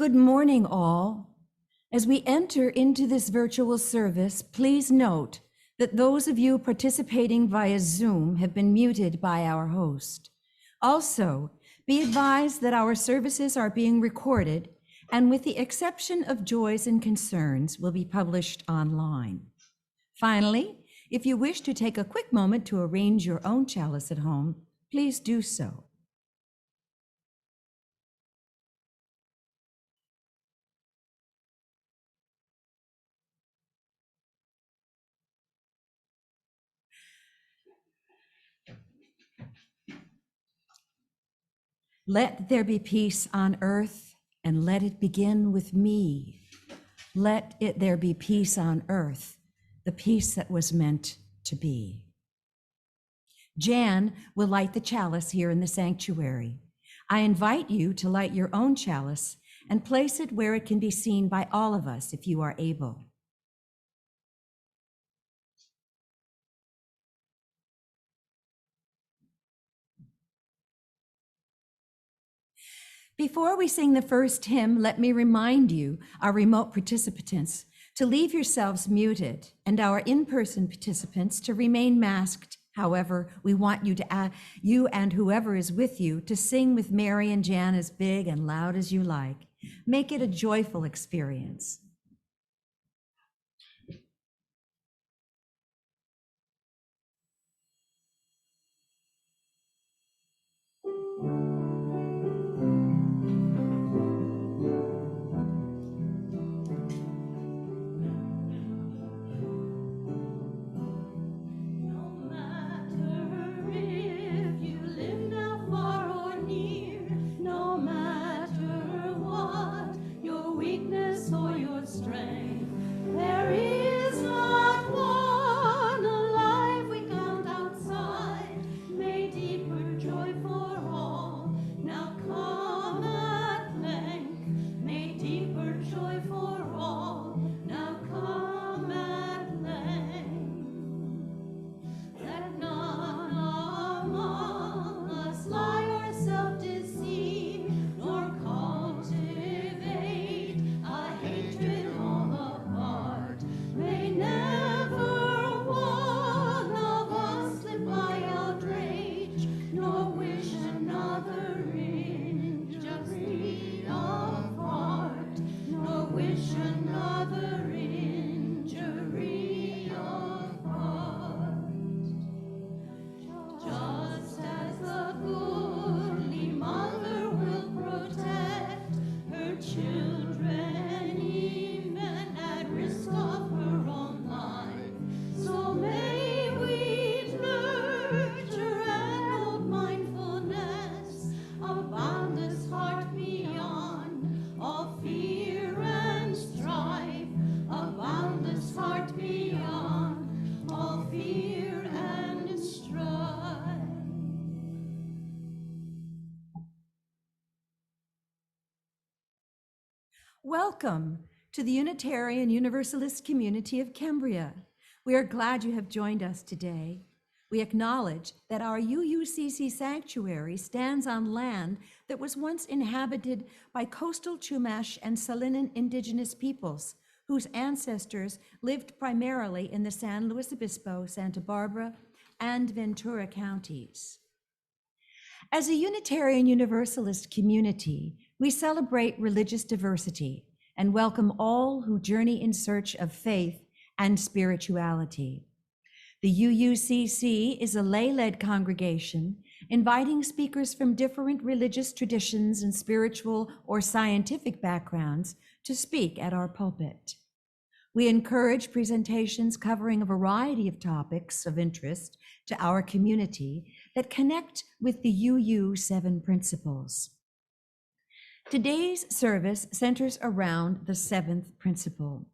Good morning, all. As we enter into this virtual service, please note that those of you participating via Zoom have been muted by our host. Also, be advised that our services are being recorded and, with the exception of joys and concerns, will be published online. Finally, if you wish to take a quick moment to arrange your own chalice at home, please do so. Let there be peace on earth, and let it begin with me. There be peace on earth, the peace that was meant to be. Jan will light the chalice here in the sanctuary. I invite you to light your own chalice and place it where it can be seen by all of us if you are able. Before we sing the first hymn, let me remind you, our remote participants, to leave yourselves muted, and our in-person participants to remain masked. However, we want you and whoever is with you to sing with Mary and Jan as big and loud as you like. Make it a joyful experience. Welcome to the Unitarian Universalist community of Cambria. We are glad you have joined us today. We acknowledge that our UUCC sanctuary stands on land that was once inhabited by coastal Chumash and Salinan indigenous peoples, whose ancestors lived primarily in the San Luis Obispo, Santa Barbara, and Ventura counties. As a Unitarian Universalist community, we celebrate religious diversity and welcome all who journey in search of faith and spirituality. The UUCC is a lay-led congregation inviting speakers from different religious traditions and spiritual or scientific backgrounds to speak at our pulpit. We encourage presentations covering a variety of topics of interest to our community that connect with the UU7 principles. Today's service centers around the seventh principle.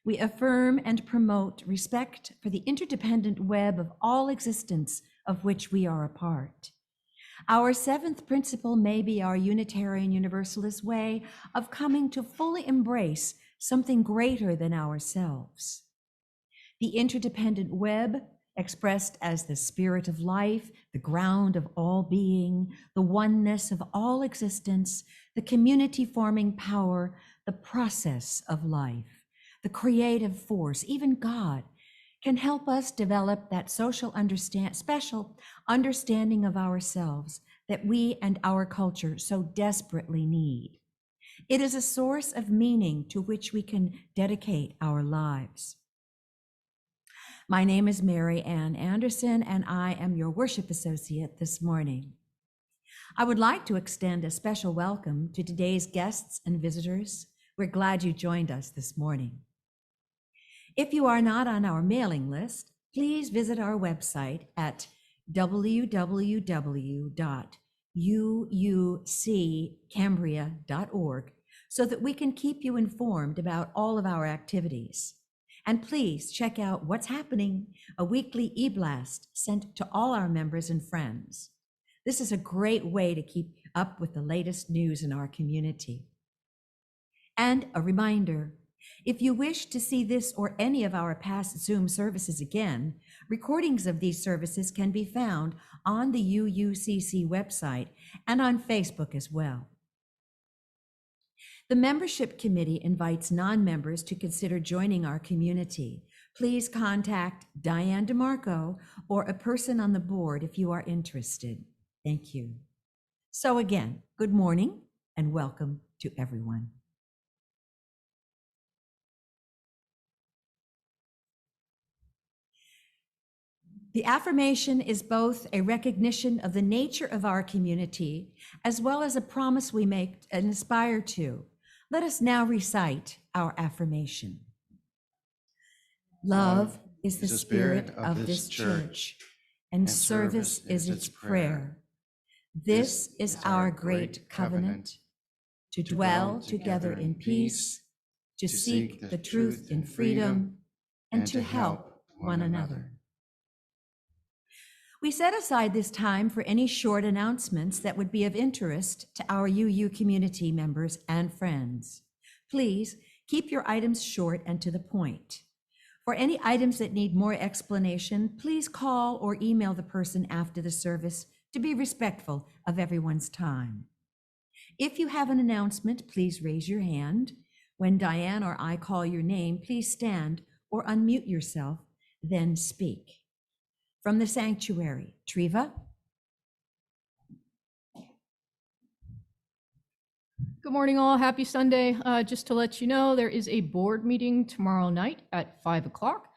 We affirm and promote respect for the interdependent web of all existence of which we are a part. Our seventh principle may be our Unitarian Universalist way of coming to fully embrace something greater than ourselves. The interdependent web expressed as the spirit of life, the ground of all being, the oneness of all existence, the community-forming power, the process of life, the creative force, even God, can help us develop that special understanding of ourselves that we and our culture so desperately need. It is a source of meaning to which we can dedicate our lives. My name is Mary Ann Anderson, and I am your worship associate this morning. I would like to extend a special welcome to today's guests and visitors. We're glad you joined us this morning. If you are not on our mailing list, please visit our website at www.uuccambria.org so that we can keep you informed about all of our activities. And please check out What's Happening, a weekly e-blast sent to all our members and friends. This is a great way to keep up with the latest news in our community. And a reminder, if you wish to see this or any of our past Zoom services again, recordings of these services can be found on the UUCC website and on Facebook as well. The membership committee invites non-members to consider joining our community. Please contact Diane DeMarco or a person on the board if you are interested. Thank you. So again, good morning and welcome to everyone. The affirmation is both a recognition of the nature of our community, as well as a promise we make and aspire to. Let us now recite our affirmation. Love is the spirit of this church, and service is its prayer. This is our great covenant, to dwell together in peace, to seek the truth in freedom, and to help one another. We set aside this time for any short announcements that would be of interest to our UU community members and friends. Please keep your items short and to the point. For any items that need more explanation, please call or email the person after the service to be respectful of everyone's time. If you have an announcement, please raise your hand. When Diane or I call your name, please stand or unmute yourself, then speak. From the sanctuary, Treva. Good morning, all. Happy Sunday. Just to let you know, there is a board meeting tomorrow night at 5 o'clock.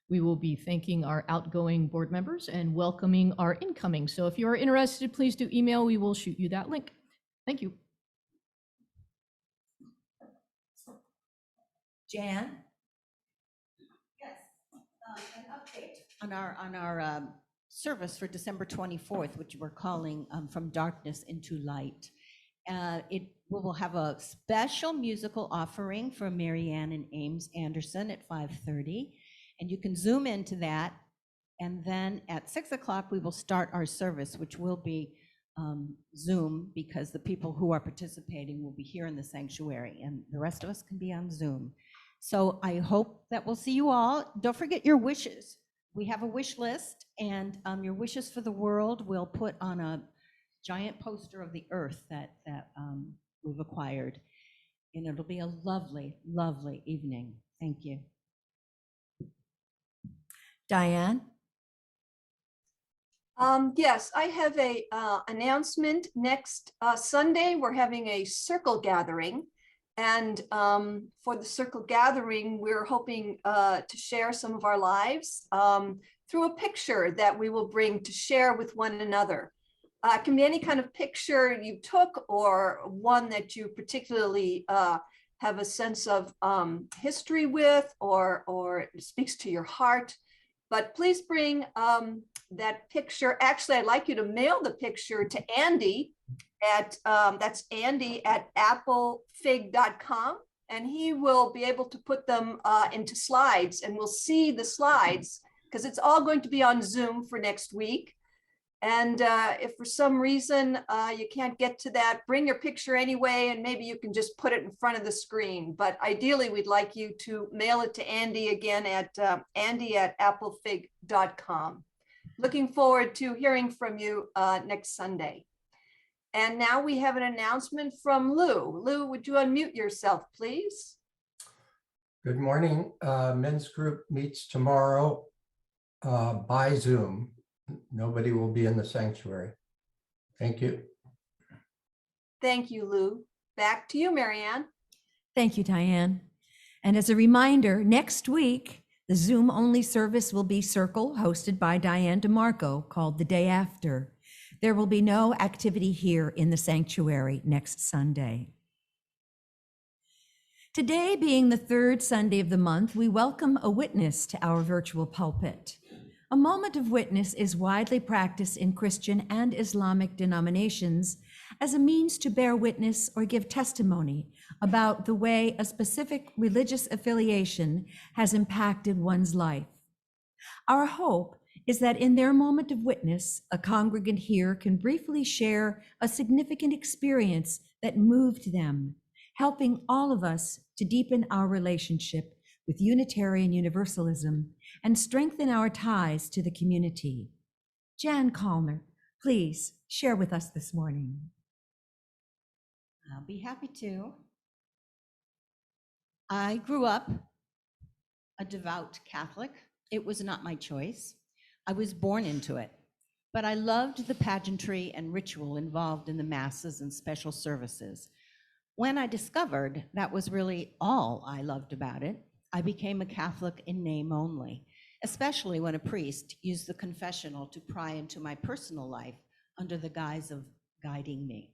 We will be thanking our outgoing board members and welcoming our incoming. So if you are interested, please do email. We will shoot you that link. Thank you. Jan? Yes, an update on our service for December 24th, which we're calling From Darkness into Light. We will have a special musical offering from Mary Ann and Ames Anderson at 5:30, and you can zoom into that. And then at 6 o'clock, we will start our service, which will be Zoom, because the people who are participating will be here in the sanctuary, and the rest of us can be on Zoom. So I hope that we'll see you all. Don't forget your wishes. We have a wish list, and your wishes for the world we'll put on a giant poster of the earth that we've acquired. And it'll be a lovely, lovely evening. Thank you. Diane? Yes, I have a announcement. Next Sunday, we're having a circle gathering. And for the circle gathering, we're hoping to share some of our lives through a picture that we will bring to share with one another. It can be any kind of picture you took or one that you particularly have a sense of history with or speaks to your heart. But please bring that picture. Actually, I'd like you to mail the picture to Andy at that's Andy at applefig.com, and he will be able to put them into slides, and we'll see the slides because it's all going to be on Zoom for next week. And if for some reason you can't get to that, bring your picture anyway, and maybe you can just put it in front of the screen. But ideally, we'd like you to mail it to Andy again at andy@applefig.com. Looking forward to hearing from you next Sunday. And now we have an announcement from Lou. Lou, would you unmute yourself, please? Good morning. Men's group meets tomorrow by Zoom. Nobody will be in the sanctuary. Thank you. Thank you, Lou. Back to you, Marianne. Thank you, Diane. And as a reminder, next week, the Zoom-only service will be Circle, hosted by Diane DeMarco, called The Day After. There will be no activity here in the sanctuary next Sunday. Today, being the third Sunday of the month, we welcome a witness to our virtual pulpit. A moment of witness is widely practiced in Christian and Islamic denominations as a means to bear witness or give testimony about the way a specific religious affiliation has impacted one's life. Our hope is that in their moment of witness, a congregant here can briefly share a significant experience that moved them, helping all of us to deepen our relationship with Unitarian Universalism and strengthen our ties to the community. Jan Kalner, please share with us this morning. I'll be happy to. I grew up a devout Catholic. It was not my choice. I was born into it, but I loved the pageantry and ritual involved in the masses and special services. When I discovered that was really all I loved about it, I became a Catholic in name only, especially when a priest used the confessional to pry into my personal life under the guise of guiding me.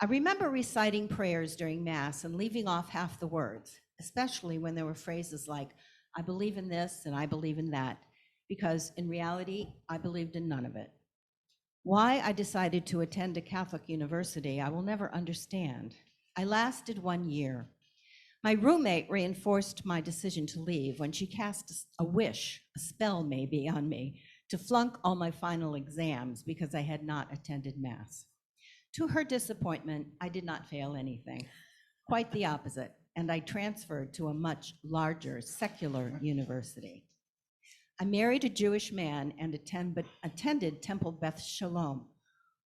I remember reciting prayers during Mass and leaving off half the words, especially when there were phrases like, I believe in this and I believe in that, because in reality, I believed in none of it. Why I decided to attend a Catholic university, I will never understand. I lasted 1 year. My roommate reinforced my decision to leave when she cast a wish, a spell maybe, on me to flunk all my final exams because I had not attended Mass. To her disappointment, I did not fail anything, quite the opposite, and I transferred to a much larger secular university. I married a Jewish man and attended Temple Beth Shalom,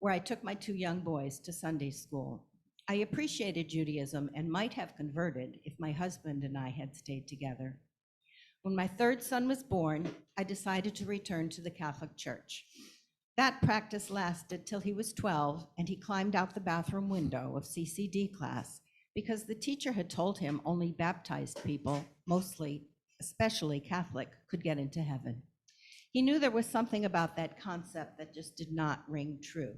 where I took my 2 young boys to Sunday school. I appreciated Judaism and might have converted if my husband and I had stayed together. When my 3rd son was born, I decided to return to the Catholic Church. That practice lasted till he was 12, and he climbed out the bathroom window of CCD class because the teacher had told him only baptized people, especially Catholic, could get into heaven. He knew there was something about that concept that just did not ring true.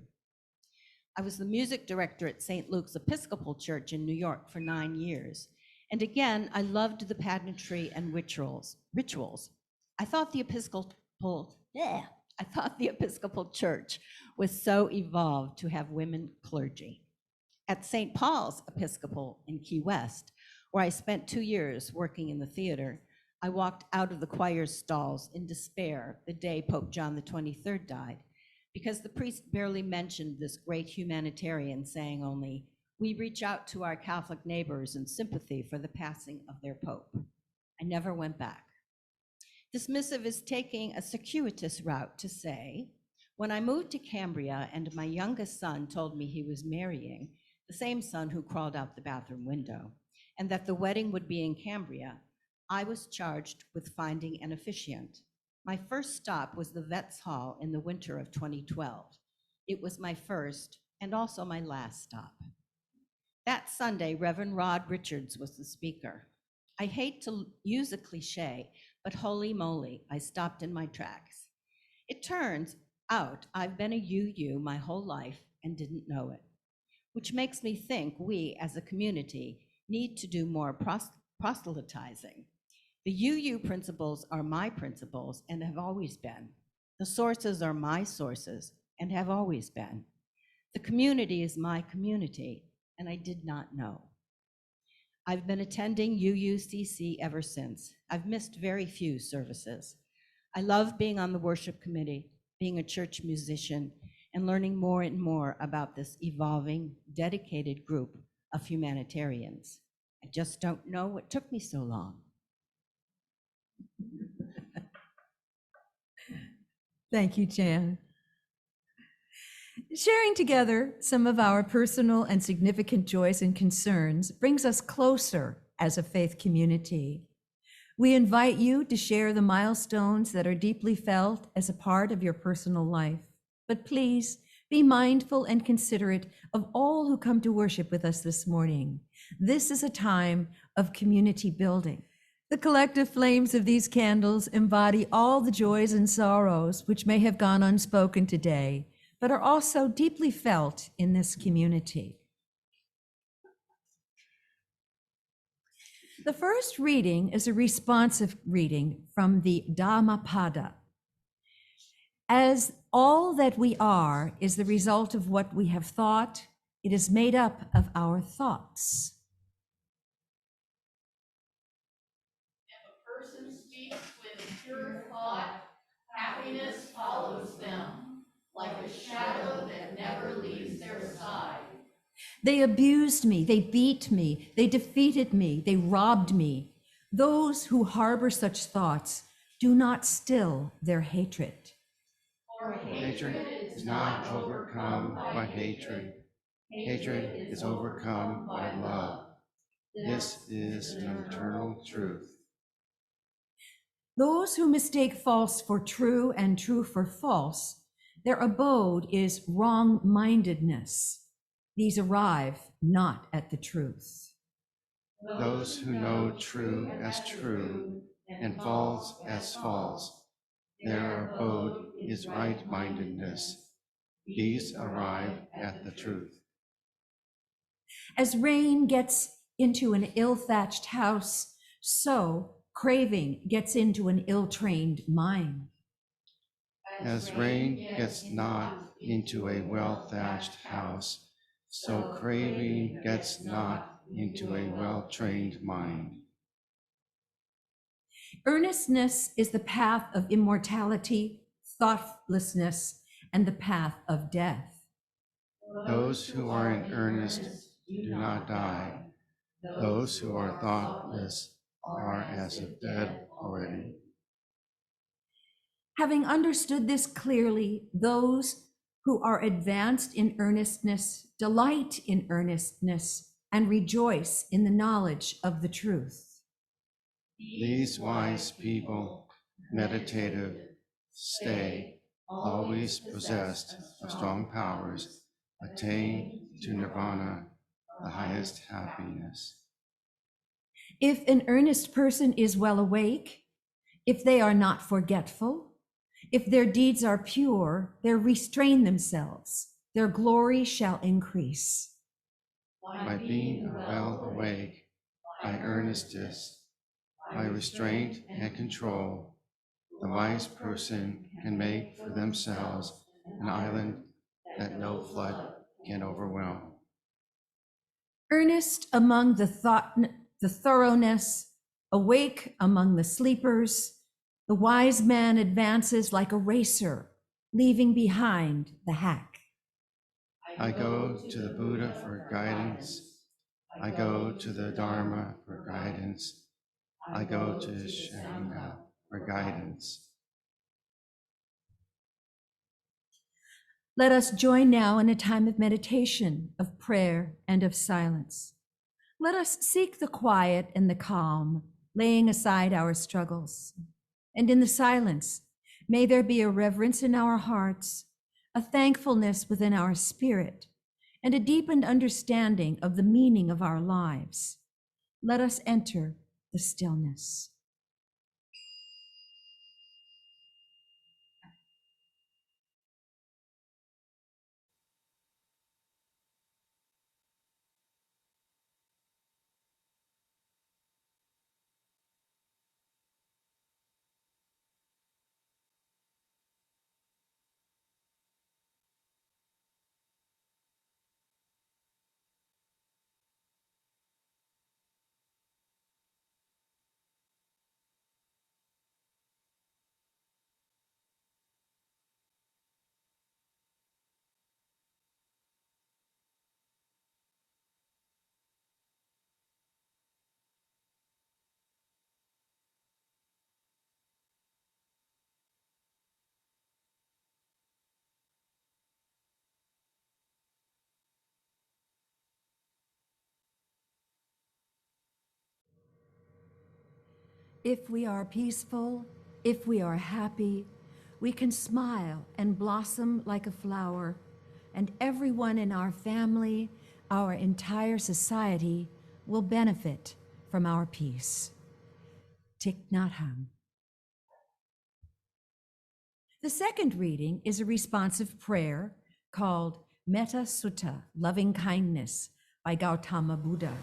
I was the music director at St. Luke's Episcopal Church in New York for 9 years. And again, I loved the pageantry and rituals. I thought the Episcopal Church was so evolved to have women clergy. At St. Paul's Episcopal in Key West, where I spent 2 years working in the theater, I walked out of the choir's stalls in despair the day Pope John XXIII died, because the priest barely mentioned this great humanitarian, saying only, "We reach out to our Catholic neighbors in sympathy for the passing of their Pope." I never went back. This missive is taking a circuitous route to say, when I moved to Cambria and my youngest son told me he was marrying the same son who crawled out the bathroom window, and that the wedding would be in Cambria, I was charged with finding an officiant. My first stop was the Vets Hall in the winter of 2012. It was my first and also my last stop. That Sunday, Reverend Rod Richards was the speaker. I hate to use a cliche, but holy moly, I stopped in my tracks. It turns out I've been a UU my whole life and didn't know it, which makes me think we as a community need to do more proselytizing. The UU principles are my principles and have always been. The sources are my sources and have always been. The community is my community, and I did not know. I've been attending UUCC ever since. I've missed very few services. I love being on the worship committee. being a church musician, and learning more and more about this evolving, dedicated group of humanitarians. I just don't know what took me so long. Thank you, Jan. Sharing together some of our personal and significant joys and concerns brings us closer as a faith community. We invite you to share the milestones that are deeply felt as a part of your personal life. But please be mindful and considerate of all who come to worship with us this morning. This is a time of community building. The collective flames of these candles embody all the joys and sorrows which may have gone unspoken today, but are also deeply felt in this community. The first reading is a responsive reading from the Dhammapada. As all that we are is the result of what we have thought, it is made up of our thoughts. If a person speaks with a pure thought, happiness follows them, like a shadow that never leaves their side. They abused me, they beat me, they defeated me, they robbed me. Those who harbor such thoughts do not still their hatred. For Hatred is not overcome by hatred. Hatred is overcome by love. This is an eternal truth. Those who mistake false for true and true for false, their abode is wrong-mindedness. These arrive not at the truth. Those who know true as true and false as false, their abode is right-mindedness. These arrive at the truth. As rain gets into an ill-thatched house, so craving gets into an ill-trained mind. As rain gets not into a well-thatched house, so craving gets not into a well-trained mind. Earnestness is the path of immortality, thoughtlessness, and the path of death. Those who are in earnest do not die. Those who are thoughtless are as if dead already. Having understood this clearly, those who are advanced in earnestness delight in earnestness and rejoice in the knowledge of the truth. These wise people, meditative, stay, always possessed of strong powers, attain to nirvana, the highest happiness. If an earnest person is well awake, if they are not forgetful, if their deeds are pure, they restrain themselves, their glory shall increase. By being well awake, by earnestness, by restraint and control, the wise person can make for themselves an island that no flood can overwhelm. Earnest among the thoroughness, awake among the sleepers, the wise man advances like a racer, leaving behind the hack. I go to the Buddha for guidance. I go to the Dharma for guidance. I go to Sangha for guidance. Let us join now in a time of meditation, of prayer, and of silence. Let us seek the quiet and the calm, laying aside our struggles. And in the silence, may there be a reverence in our hearts, a thankfulness within our spirit, and a deepened understanding of the meaning of our lives. Let us enter the stillness. If we are peaceful, if we are happy, we can smile and blossom like a flower, and everyone in our family, our entire society, will benefit from our peace. Thich Nhat Hanh. The second reading is a responsive prayer called Metta Sutta, Loving Kindness, by Gautama Buddha.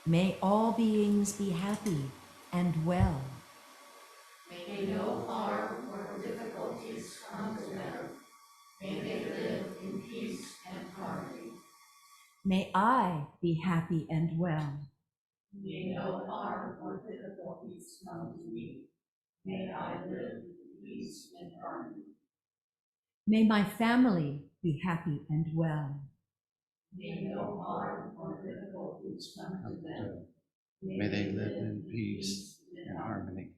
May all beings be happy and well. May no harm or difficulties come to them. May they live in peace and harmony. May I be happy and well. May no harm or difficulties come to me. May I live in peace and harmony. May my family be happy and well. May no harm or difficulties come to them. May they live in peace and harmony.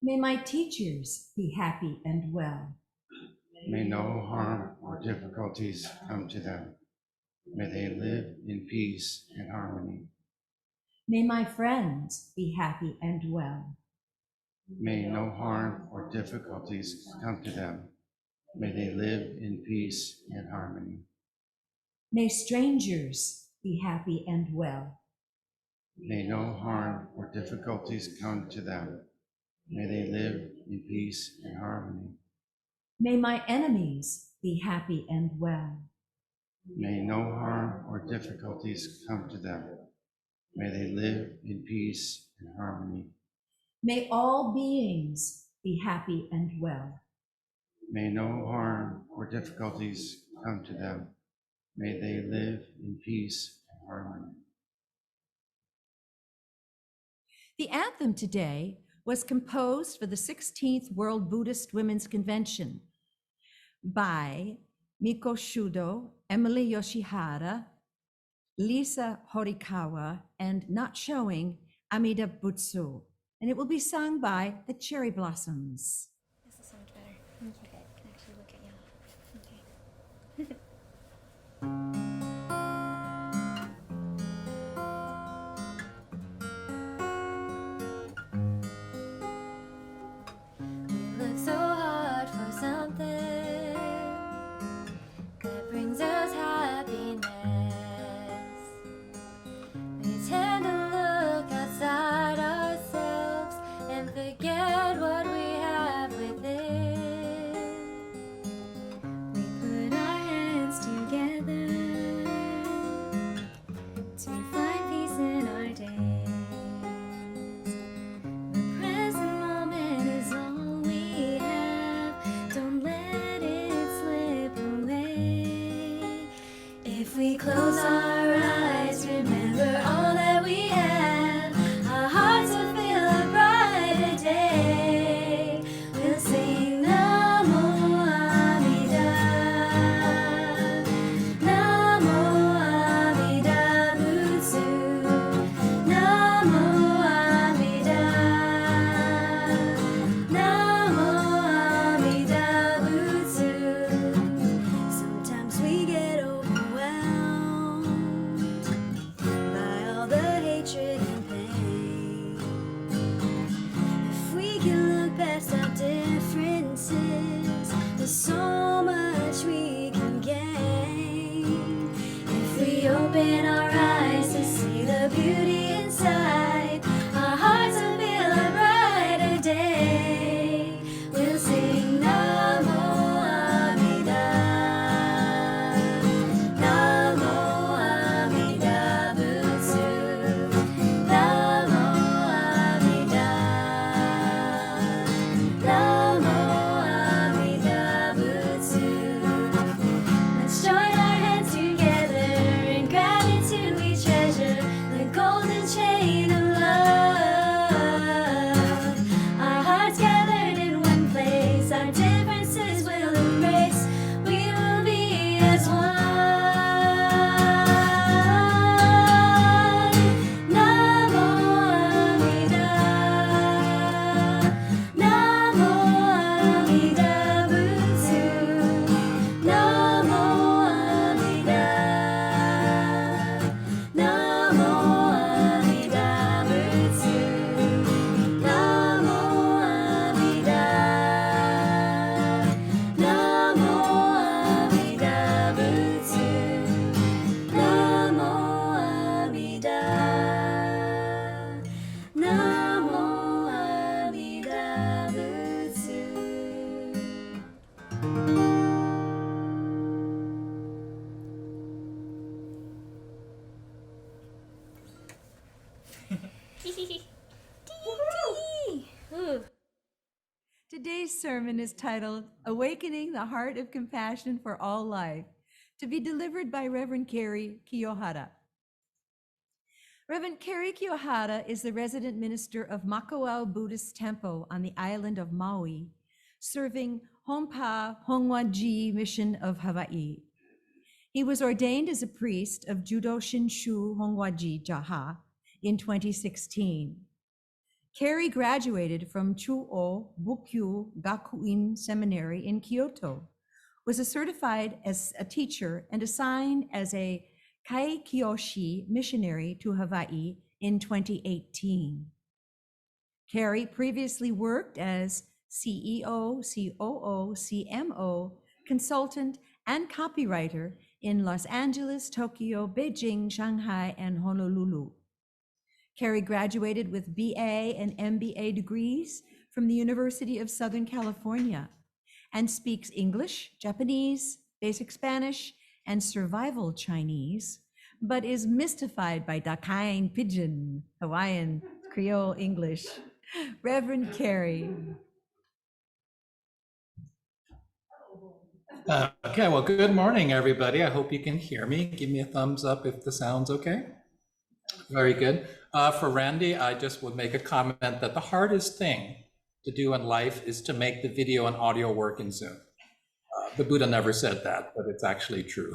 May my teachers be happy and well. May no harm or difficulties come to them. May they live in peace and harmony. May my friends be happy and well. May no harm or difficulties come to them. May they live in peace and harmony. May strangers be happy and well. May no harm or difficulties come to them. May they live in peace and harmony. May my enemies be happy and well. May no harm or difficulties come to them. May they live in peace and harmony. May all beings be happy and well. May no harm or difficulties come to them. May they live in peace and harmony. The anthem today was composed for the 16th World Buddhist Women's Convention by Miko Shudo, Emily Yoshihara, Lisa Horikawa, and not showing Amida Butsu. And it will be sung by the Cherry Blossoms. This is so much better. Thank you. I can actually look at y'all. Okay. We look so hard for something that brings us happiness. We tend to look outside ourselves and forget what we have within. We put our hands together to find peace in our days. The present moment is all we have. Don't let it slip away. If we close our eyes, remember all that we have. Our hearts will feel a brighter day. We'll sing Namo Amida, Namo Amida Butsu, Namo Amida, Namo Amida Butsu. Sometimes we get overwhelmed by all the hatred and pain. If we can look past our differences, there's so much we can gain. If we open our eyes to see the beauty inside, our hearts will feel a brighter day. We'll sing Namo Amida, Namo Amida Butsu, Namo Amida, Namo Amida Butsu. Let's join our hands together in gratitude we treasure the golden Today's sermon is titled Awakening the Heart of Compassion for All Life, to be delivered by Reverend Kerry, Kiyohara. Reverend Kerry Kiyohara is the resident minister of Makawao Buddhist Temple on the island of Maui, serving Honpa Hongwanji Mission of Hawaii. He was ordained as a priest of Judo Shinshu Hongwanji Jaha in 2016. Kerry graduated from Chuo Bukyu Gakuin Seminary in Kyoto, was certified as a teacher and assigned as a Kaikyoshi missionary to Hawaii in 2018. Kerry previously worked as CEO, COO, CMO, consultant, and copywriter in Los Angeles, Tokyo, Beijing, Shanghai, and Honolulu. Kerry graduated with BA and MBA degrees from the University of Southern California and speaks English, Japanese, basic Spanish, and survival Chinese, but is mystified by Dakine Pidgin, Hawaiian, Creole English. Reverend Kerry. Okay, well, good morning, everybody. I hope you can hear me. Give me a thumbs up if the sound's okay. Very good. For Randy, I just would make a comment that the hardest thing to do in life is to make the video and audio work in Zoom. The Buddha never said that, but it's actually true.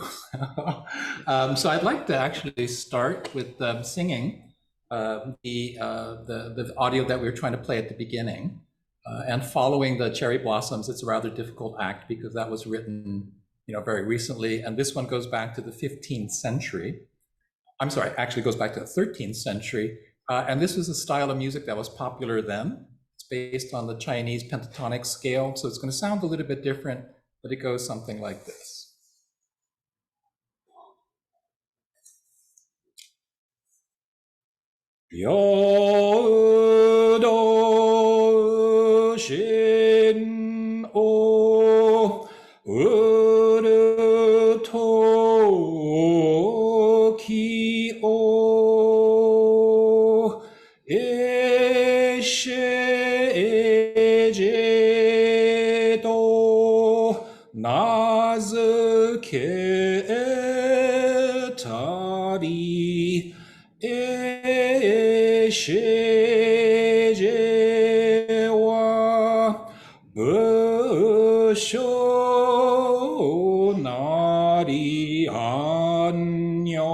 So I'd like to actually start with singing the audio that we were trying to play at the beginning. And following the cherry blossoms, it's a rather difficult act because that was written, very recently. And this one goes back to the 15th century. I'm sorry, actually goes back to the 13th century. And this was a style of music that was popular then. It's based on the Chinese pentatonic scale. So it's going to sound a little bit different, but it goes something like this. Yodo shin o uru toki o eshe eje to nazuke tari esheje wa busho nari anyo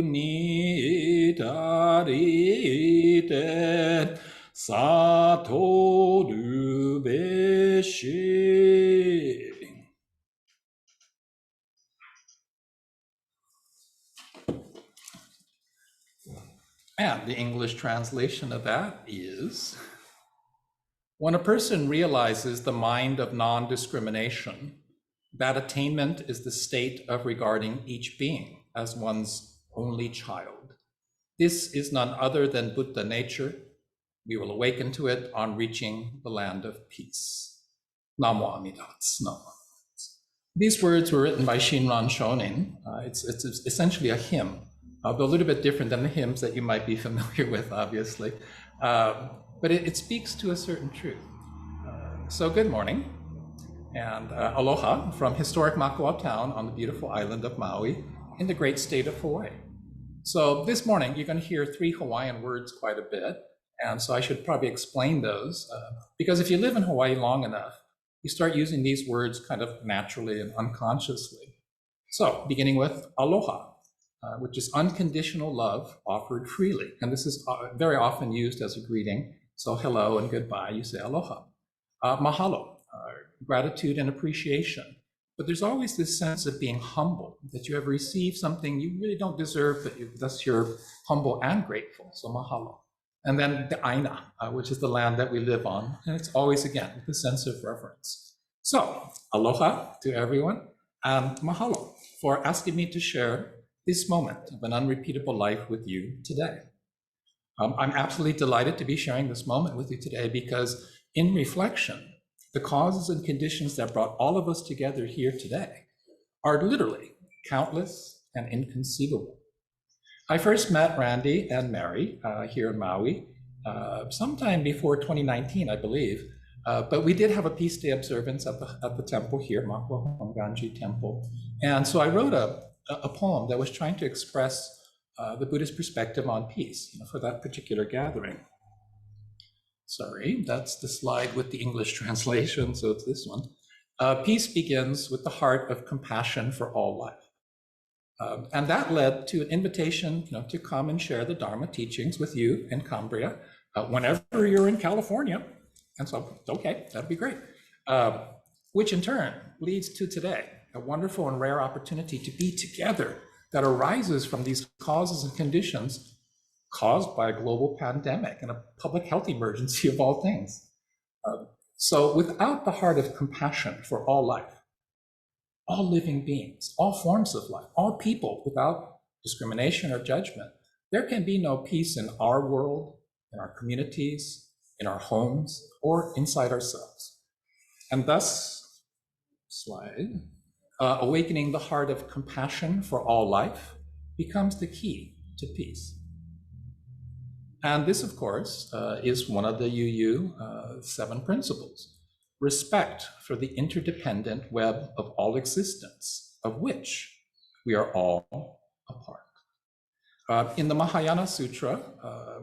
ni darite satoru beshi. And the English translation of that is, when a person realizes the mind of non-discrimination, that attainment is the state of regarding each being as one's only child. This is none other than Buddha nature. We will awaken to it on reaching the land of peace. Namo Amida Butsu, Namo. These words were written by Shinran Shonin. It's essentially a hymn. A little bit different than the hymns that you might be familiar with, obviously. But it speaks to a certain truth. So good morning, and aloha from historic Makawao town on the beautiful island of Maui in the great state of Hawaii. So this morning, you're going to hear 3 Hawaiian words quite a bit, and so I should probably explain those, because if you live in Hawaii long enough, you start using these words kind of naturally and unconsciously. So beginning with aloha. Which is unconditional love offered freely. And this is very often used as a greeting. So hello and goodbye, you say aloha. Mahalo, gratitude and appreciation. But there's always this sense of being humble, that you have received something you really don't deserve, but thus you're humble and grateful, so mahalo. And then the aina, which is the land that we live on. And it's always, again, with a sense of reverence. So aloha to everyone, and mahalo for asking me to share this moment of an unrepeatable life with you today. I'm absolutely delighted to be sharing this moment with you today because in reflection, the causes and conditions that brought all of us together here today are literally countless and inconceivable. I first met Randy and Mary here in Maui sometime before 2019, I believe, But we did have a Peace Day observance at the temple here, Makwa Honganji Temple. And so I wrote a poem that was trying to express the Buddhist perspective on peace, for that particular gathering. Sorry, that's the slide with the English translation, so it's this one. Peace begins with the heart of compassion for all life. And that led to an invitation, to come and share the Dharma teachings with you in Cambria whenever you're in California. And so, okay, that'd be great. Which in turn leads to today, a wonderful and rare opportunity to be together that arises from these causes and conditions caused by a global pandemic and a public health emergency of all things. So without the heart of compassion for all life, all living beings, all forms of life, all people without discrimination or judgment, there can be no peace in our world, in our communities, in our homes, or inside ourselves. And thus, slide, awakening the heart of compassion for all life becomes the key to peace. And this, of course, is one of the UU 7 principles. Respect for the interdependent web of all existence, of which we are all a part. In the Mahayana Sutra,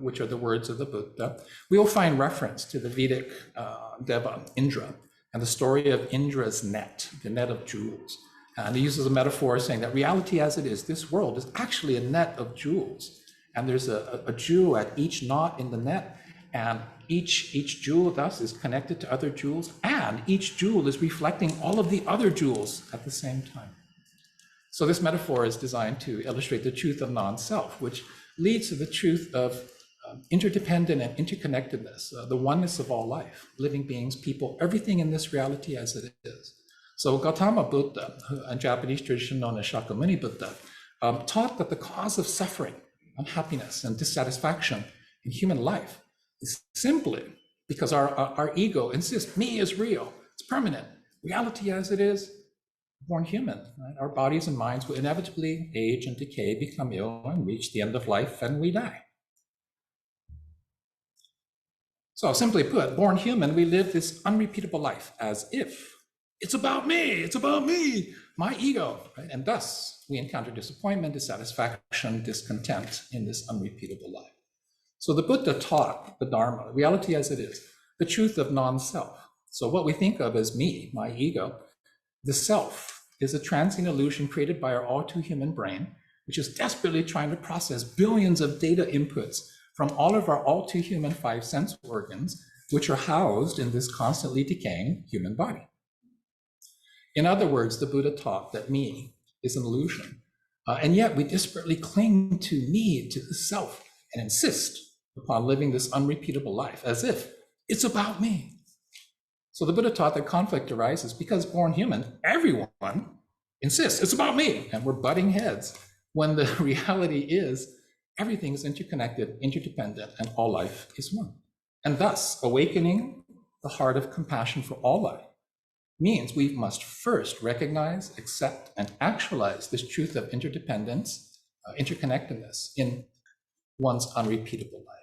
which are the words of the Buddha, we will find reference to the Vedic Deva, Indra, and the story of Indra's net, the net of jewels. And he uses a metaphor saying that reality as it is, this world is actually a net of jewels. And there's a jewel at each knot in the net, and each jewel thus is connected to other jewels, and each jewel is reflecting all of the other jewels at the same time. So this metaphor is designed to illustrate the truth of non-self, which leads to the truth of interdependent and interconnectedness, the oneness of all life, living beings, people, everything in this reality as it is. So Gautama Buddha, a Japanese tradition known as Shakyamuni Buddha, taught that the cause of suffering, unhappiness, and dissatisfaction in human life is simply because our ego insists me is real, it's permanent. Reality as it is, born human, right? Our bodies and minds will inevitably age and decay, become ill, and reach the end of life, and we die. So simply put, born human, we live this unrepeatable life as if it's about me, my ego, right? And thus we encounter disappointment, dissatisfaction, discontent in this unrepeatable life. So the Buddha taught the Dharma, reality as it is, the truth of non-self. So what we think of as me, my ego, the self is a transient illusion created by our all too human brain, which is desperately trying to process billions of data inputs from all of our all too human 5 sense organs, which are housed in this constantly decaying human body. In other words, the Buddha taught that me is an illusion, and yet we desperately cling to me, to the self, and insist upon living this unrepeatable life as if it's about me. So the Buddha taught that conflict arises because born human, everyone insists it's about me, and we're butting heads when the reality is everything is interconnected, interdependent, and all life is one. And thus, awakening the heart of compassion for all life means we must first recognize, accept, and actualize this truth of interdependence, interconnectedness in one's unrepeatable life.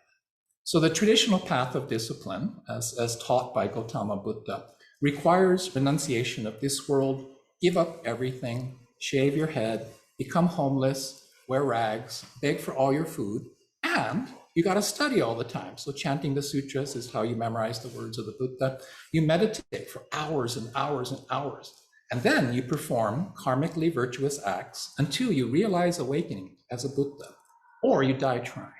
So the traditional path of discipline, as taught by Gautama Buddha, requires renunciation of this world, give up everything, shave your head, become homeless, wear rags, beg for all your food, and you got to study all the time. So chanting the sutras is how you memorize the words of the Buddha. You meditate for hours and hours and hours, and then you perform karmically virtuous acts until you realize awakening as a Buddha, or you die trying.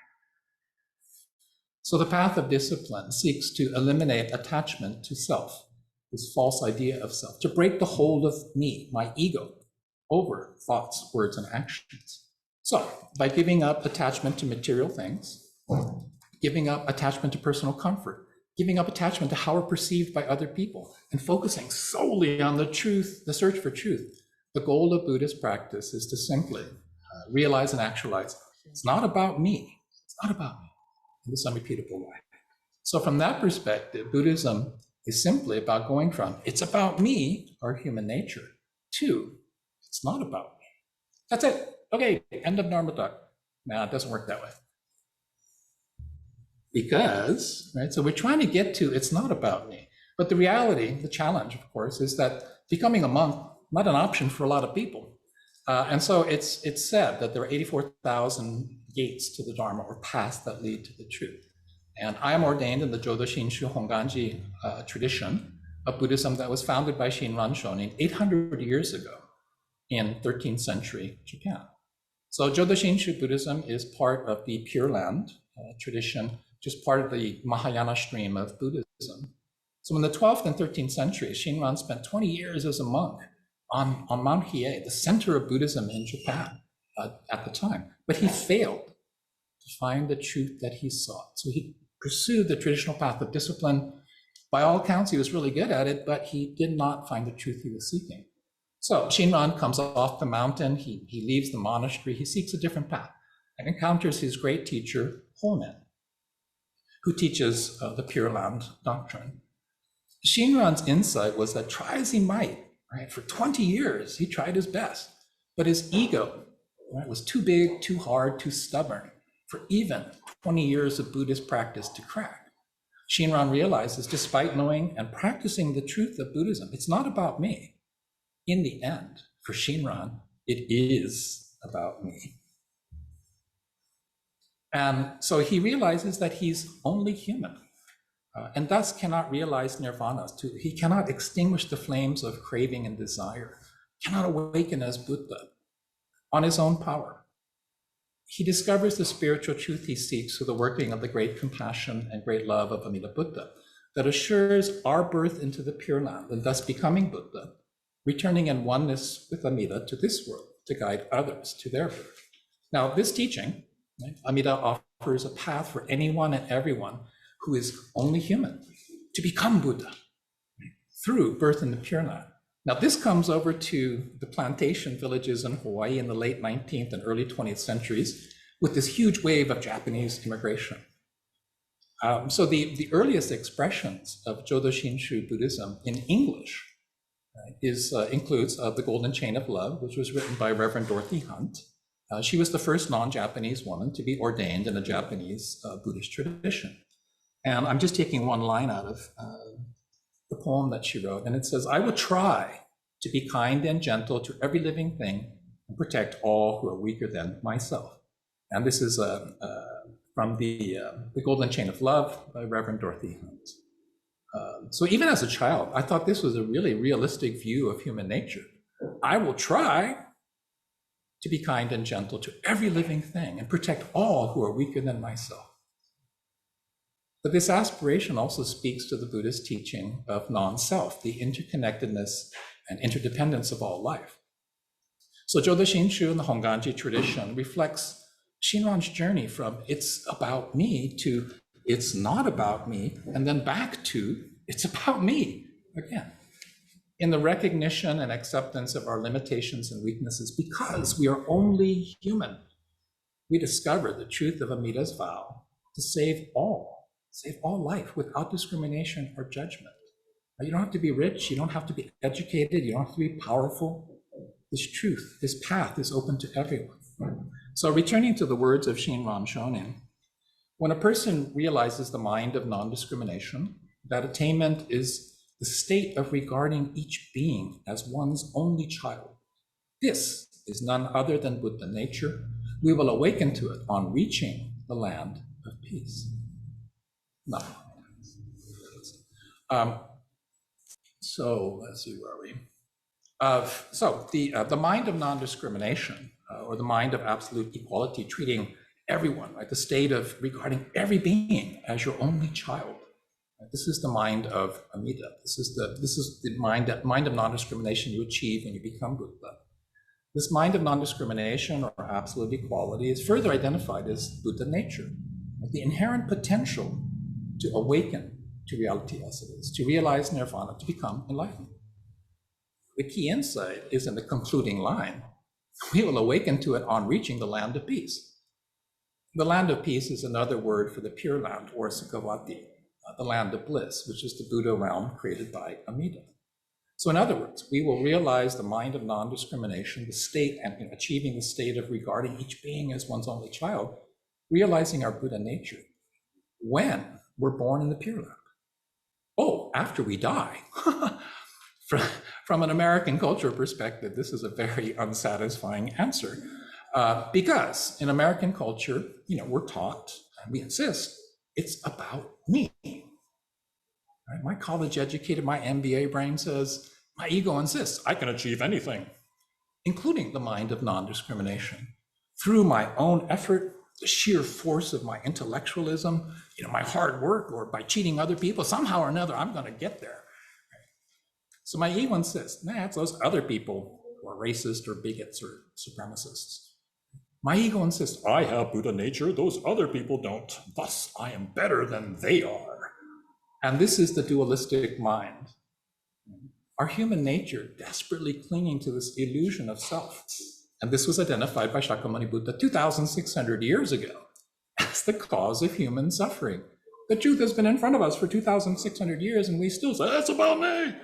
So the path of discipline seeks to eliminate attachment to self, this false idea of self, to break the hold of me, my ego, over thoughts, words, and actions. So by giving up attachment to material things, giving up attachment to personal comfort, giving up attachment to how we're perceived by other people, and focusing solely on the truth, the search for truth, the goal of Buddhist practice is to simply realize and actualize, it's not about me, it's not about me, in this unrepeatable way. So from that perspective, Buddhism is simply about going from, it's about me, our human nature, to, it's not about me. That's it. Okay, end of Dharma talk. No, it doesn't work that way. Because, right, so we're trying to get to, it's not about me. But the reality, the challenge, of course, is that becoming a monk, not an option for a lot of people. And so it's said that there are 84,000 gates to the Dharma, or paths that lead to the truth. And I am ordained in the Jodo Shinshu Honganji tradition of Buddhism that was founded by Shinran Shonin 800 years ago in 13th century Japan. So Jodo Shinshu Buddhism is part of the Pure Land tradition, just part of the Mahayana stream of Buddhism. So in the 12th and 13th centuries, Shinran spent 20 years as a monk on Mount Hiei, the center of Buddhism in Japan at the time. But he failed to find the truth that he sought. So he pursued the traditional path of discipline. By all accounts, he was really good at it, but he did not find the truth he was seeking. So Shinran comes off the mountain, he leaves the monastery, he seeks a different path and encounters his great teacher, Honen, who teaches the Pure Land doctrine. Shinran's insight was that try as he might, right, for 20 years, he tried his best, but his ego, right, was too big, too hard, too stubborn for even 20 years of Buddhist practice to crack. Shinran realizes, despite knowing and practicing the truth of Buddhism, it's not about me. In the end, for Shinran, it is about me. And so he realizes that he's only human, and thus cannot realize nirvana. He cannot extinguish the flames of craving and desire, cannot awaken as Buddha on his own power. He discovers the spiritual truth he seeks through the working of the great compassion and great love of Amida Buddha that assures our birth into the Pure Land, and thus becoming Buddha, returning in oneness with Amida to this world to guide others to their birth. Now, this teaching, right, Amida offers a path for anyone and everyone who is only human to become Buddha, right, through birth in the Pure Land. Now, this comes over to the plantation villages in Hawaii in the late 19th and early 20th centuries with this huge wave of Japanese immigration. So the earliest expressions of Jodo Shinshu Buddhism in English includes The Golden Chain of Love, which was written by Reverend Dorothy Hunt. She was the first non-Japanese woman to be ordained in a Japanese Buddhist tradition. And I'm just taking one line out of the poem that she wrote, and it says, "I will try to be kind and gentle to every living thing and protect all who are weaker than myself." And this is from the Golden Chain of Love by Reverend Dorothy Hunt. So even as a child, I thought this was a really realistic view of human nature. I will try to be kind and gentle to every living thing and protect all who are weaker than myself. But this aspiration also speaks to the Buddhist teaching of non-self, the interconnectedness and interdependence of all life. So Jodo Shinshu and the Honganji tradition reflects Shinran's journey from it's about me to it's not about me, and then back to it's about me again. In the recognition and acceptance of our limitations and weaknesses, because we are only human, we discover the truth of Amida's vow to save all life without discrimination or judgment. You don't have to be rich, you don't have to be educated, you don't have to be powerful. This truth, this path is open to everyone. So returning to the words of Shinran Shonin, when a person realizes the mind of non-discrimination, that attainment is the state of regarding each being as one's only child. This is none other than Buddha nature. We will awaken to it on reaching the land of peace. No. So let's see, where are we? So the mind of non-discrimination, or the mind of absolute equality, treating everyone, right? The state of regarding every being as your only child. Right? This is the mind of Amida. This is the mind of non-discrimination you achieve when you become Buddha. This mind of non-discrimination or absolute equality is further identified as Buddha nature, right? The inherent potential to awaken to reality as it is, to realize nirvana, to become enlightened. The key insight is in the concluding line. We will awaken to it on reaching the land of peace. The land of peace is another word for the Pure Land, or Sukhavati, the land of bliss, which is the Buddha realm created by Amida. So in other words, we will realize the mind of non-discrimination, the state, and achieving the state of regarding each being as one's only child, realizing our Buddha nature when we're born in the Pure Land. Oh, after we die. From an American culture perspective, this is a very unsatisfying answer. Because in American culture, we're taught, and we insist, it's about me. Right? My college-educated, my MBA brain says, my ego insists, I can achieve anything, including the mind of non-discrimination. Through my own effort, the sheer force of my intellectualism, my hard work, or by cheating other people, somehow or another, I'm going to get there. So my ego insists, it's those other people who are racist or bigots or supremacists. My ego insists, I have Buddha nature, those other people don't. Thus, I am better than they are. And this is the dualistic mind. Our human nature desperately clinging to this illusion of self. And this was identified by Shakyamuni Buddha 2,600 years ago as the cause of human suffering. The truth has been in front of us for 2,600 years, and we still say, it's about me.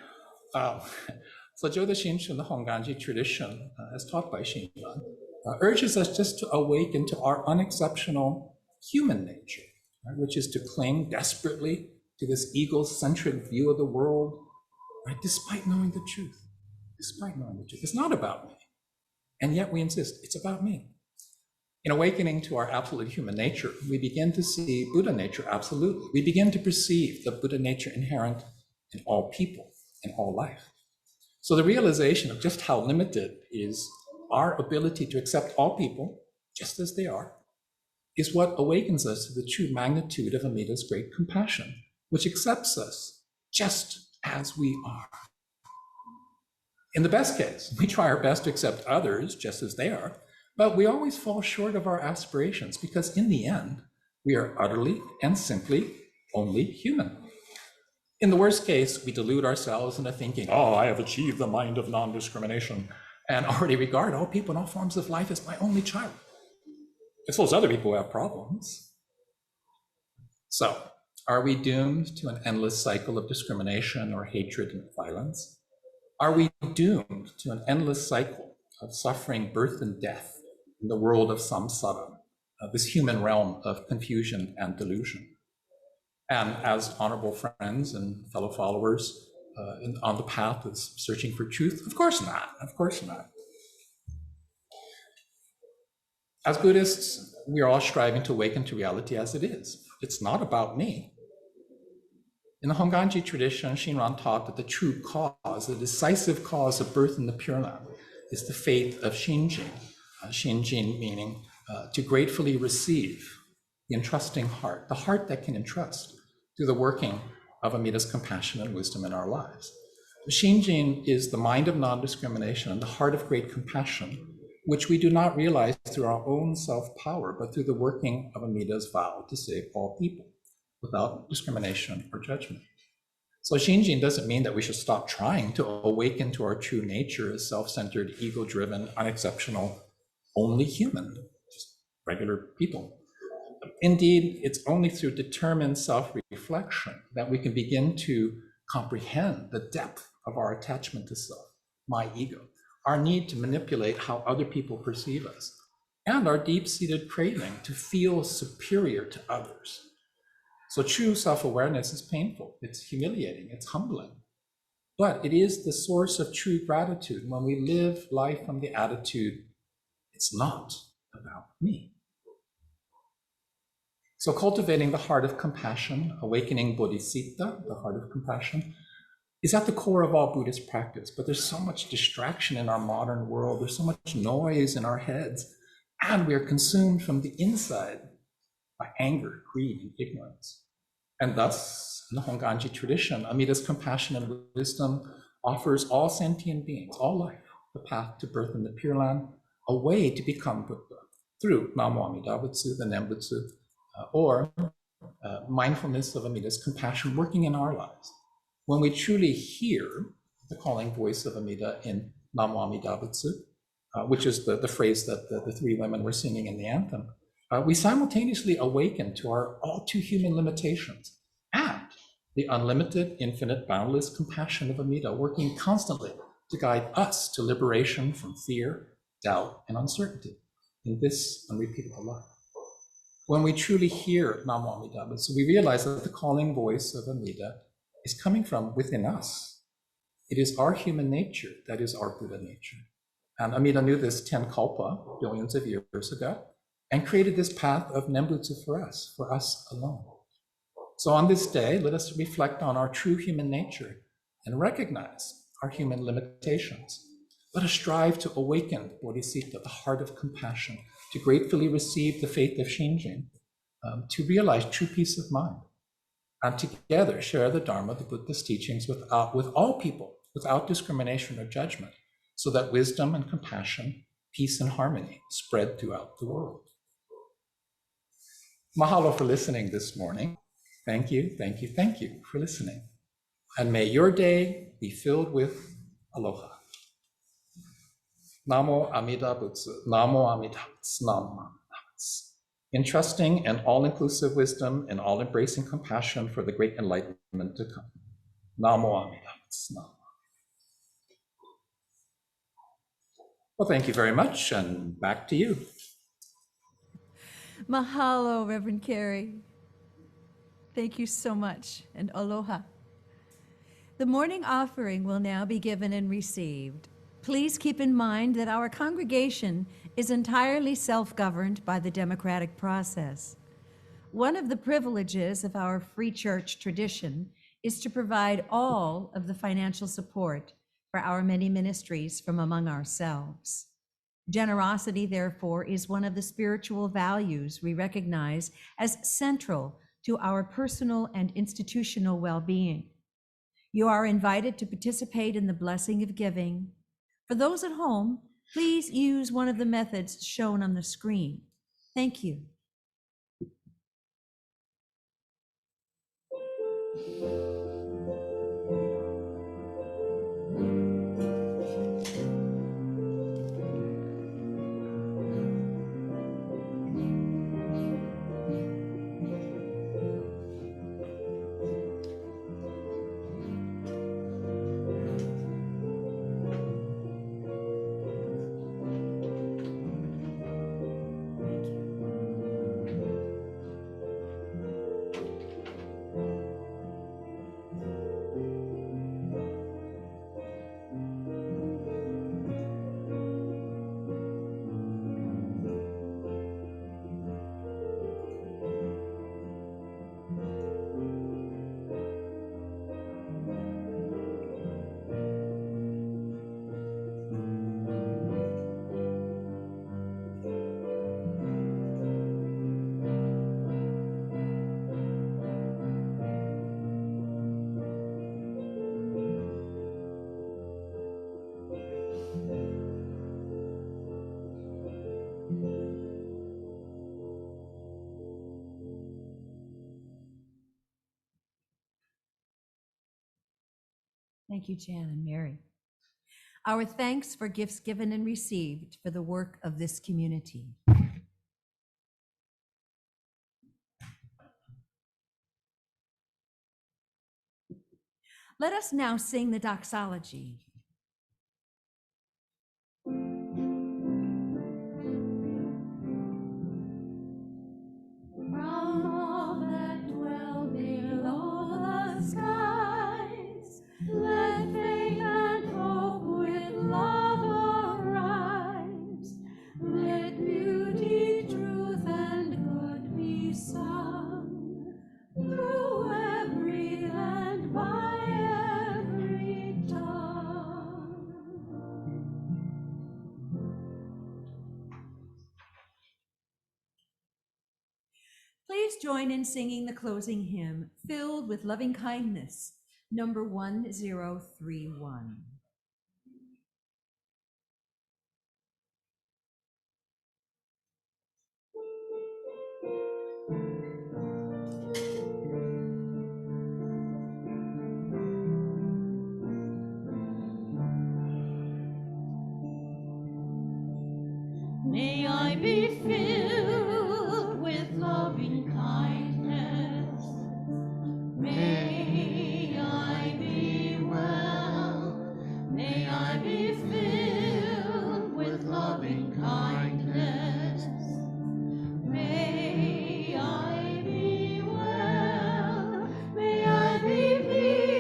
So Jodo Shinshu, the Honganji tradition, as taught by Shinran, urges us just to awaken to our unexceptional human nature, right, which is to cling desperately to this egocentric view of the world, right, despite knowing the truth. Despite knowing the truth. It's not about me. And yet we insist, it's about me. In awakening to our absolute human nature, we begin to see Buddha nature absolutely. We begin to perceive the Buddha nature inherent in all people, in all life. So the realization of just how limited is our ability to accept all people just as they are is what awakens us to the true magnitude of Amida's great compassion, which accepts us just as we are. In the best case, we try our best to accept others just as they are, but we always fall short of our aspirations because in the end, we are utterly and simply only human. In the worst case, we delude ourselves into thinking, I have achieved the mind of non-discrimination and already regard all people in all forms of life as my only child. It's those other people who have problems. So, are we doomed to an endless cycle of discrimination or hatred and violence? Are we doomed to an endless cycle of suffering, birth, and death in the world of samsara, this human realm of confusion and delusion? And as honorable friends and fellow followers on the path of searching for truth, of course not, of course not. As Buddhists, we are all striving to awaken to reality as it is. It's not about me. In the Honganji tradition, Shinran taught that the true cause, the decisive cause of birth in the Pure Land is the faith of Shinjin. Shinjin meaning to gratefully receive the entrusting heart, the heart that can entrust through the working of Amida's compassion and wisdom in our lives. Shinjin is the mind of non-discrimination and the heart of great compassion, which we do not realize through our own self-power, but through the working of Amida's vow to save all people without discrimination or judgment. So Shinjin doesn't mean that we should stop trying to awaken to our true nature as self-centered, ego-driven, unexceptional, only human, just regular people. Indeed, it's only through determined self-reflection that we can begin to comprehend the depth of our attachment to self, my ego, our need to manipulate how other people perceive us, and our deep-seated craving to feel superior to others. So true self-awareness is painful, it's humiliating, it's humbling, but it is the source of true gratitude when we live life from the attitude, it's not about me. So cultivating the heart of compassion, awakening bodhicitta, the heart of compassion, is at the core of all Buddhist practice. But there's so much distraction in our modern world. There's so much noise in our heads. And we are consumed from the inside by anger, greed, and ignorance. And thus, in the Honganji tradition, Amida's compassion and wisdom offers all sentient beings, all life, the path to birth in the Pure Land, a way to become Buddha through Namo Amida Butsu, the Nembutsu, or mindfulness of Amida's compassion working in our lives. When we truly hear the calling voice of Amida in Namo Amida Butsu, which is the phrase that the three women were singing in the anthem, we simultaneously awaken to our all too human limitations and the unlimited, infinite, boundless compassion of Amida working constantly to guide us to liberation from fear, doubt, and uncertainty in this unrepeatable life. When we truly hear Namo Amida Butsu, we realize that the calling voice of Amida is coming from within us. It is our human nature that is our Buddha nature. And Amida knew this 10 kalpa, billions of years ago, and created this path of Nembutsu for us alone. So on this day, let us reflect on our true human nature and recognize our human limitations. Let us strive to awaken Bodhisattva, the heart of compassion, to gratefully receive the faith of Shinjin, to realize true peace of mind, and together share the Dharma, the Buddha's teachings with all people, without discrimination or judgment, so that wisdom and compassion, peace and harmony spread throughout the world. Mahalo for listening this morning. Thank you, thank you, thank you for listening. And may your day be filled with aloha. Namo Amida Butsu, Namo Amida Butsu, Namo Amida Butsu. Entrusting and all-inclusive wisdom and all-embracing compassion for the great enlightenment to come. Namo Amida Butsu, Namo. Well, thank you very much, and back to you. Mahalo, Reverend Kerry. Thank you so much, and aloha. The morning offering will now be given and received. Please keep in mind that our congregation is entirely self-governed by the democratic process. One of the privileges of our free church tradition is to provide all of the financial support for our many ministries from among ourselves. Generosity, therefore, is one of the spiritual values we recognize as central to our personal and institutional well-being. You are invited to participate in the blessing of giving. For those at home, please use one of the methods shown on the screen. Thank you. Thank you, Jan and Mary. Our thanks for gifts given and received for the work of this community. Let us now sing the doxology. From all that dwell below the skies, let faith and hope with love arise. Let beauty, truth, and good be sung through every land, by every tongue. Please join in singing the closing hymn, Filled with Loving Kindness, number 1031. May I be filled with loving kindness. May I be well. May I be filled with loving kindness. May I be well. May I be peace.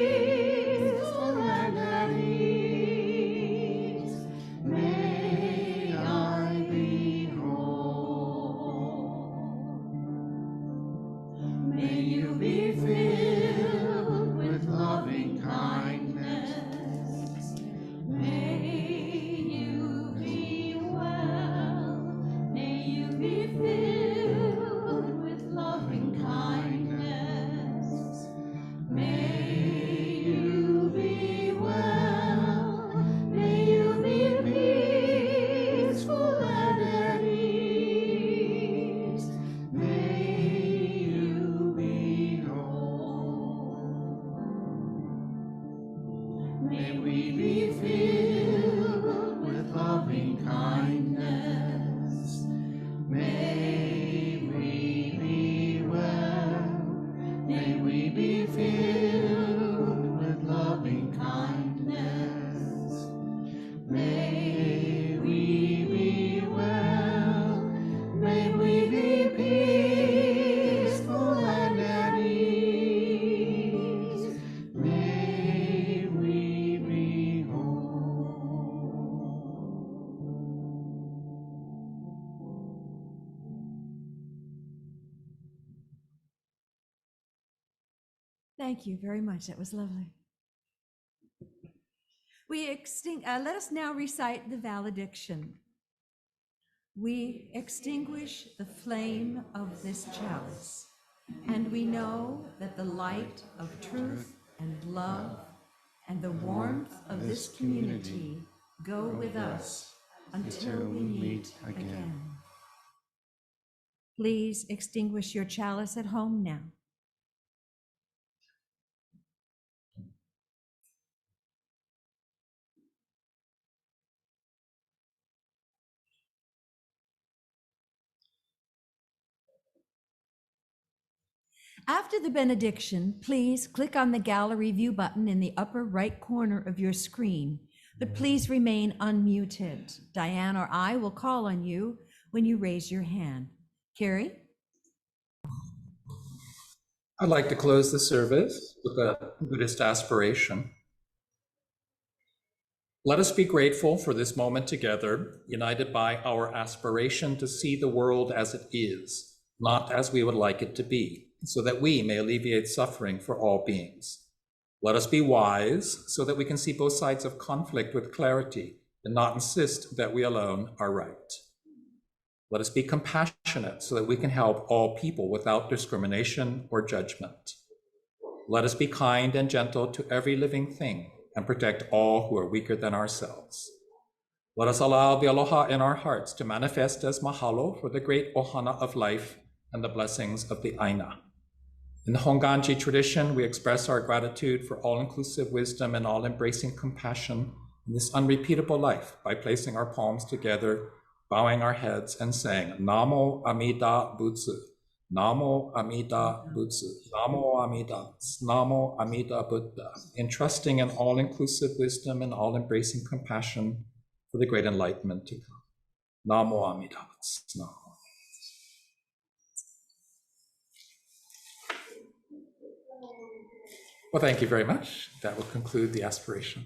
Thank you very much. That was lovely. Let us now recite the valediction. We extinguish the flame of this chalice, and we know that the light of truth and love and the warmth of this community go with us until we meet again. Please extinguish your chalice at home now. After the benediction, please click on the gallery view button in the upper right corner of your screen, but please remain unmuted. Diane or I will call on you when you raise your hand. Kerry? I'd like to close the service with a Buddhist aspiration. Let us be grateful for this moment together, united by our aspiration to see the world as it is, not as we would like it to be, so that we may alleviate suffering for all beings. Let us be wise so that we can see both sides of conflict with clarity and not insist that we alone are right. Let us be compassionate so that we can help all people without discrimination or judgment. Let us be kind and gentle to every living thing and protect all who are weaker than ourselves. Let us allow the aloha in our hearts to manifest as mahalo for the great ohana of life and the blessings of the aina. In the Honganji tradition, we express our gratitude for all-inclusive wisdom and all-embracing compassion in this unrepeatable life by placing our palms together, bowing our heads and saying, Namo Amida Butsu, Namo Amida Butsu, Namo Amida, Namo Amida Buddha, entrusting in all-inclusive wisdom and all-embracing compassion for the great enlightenment to come. Namo Amida Butsu, Namo. Well, thank you very much. That will conclude the aspiration.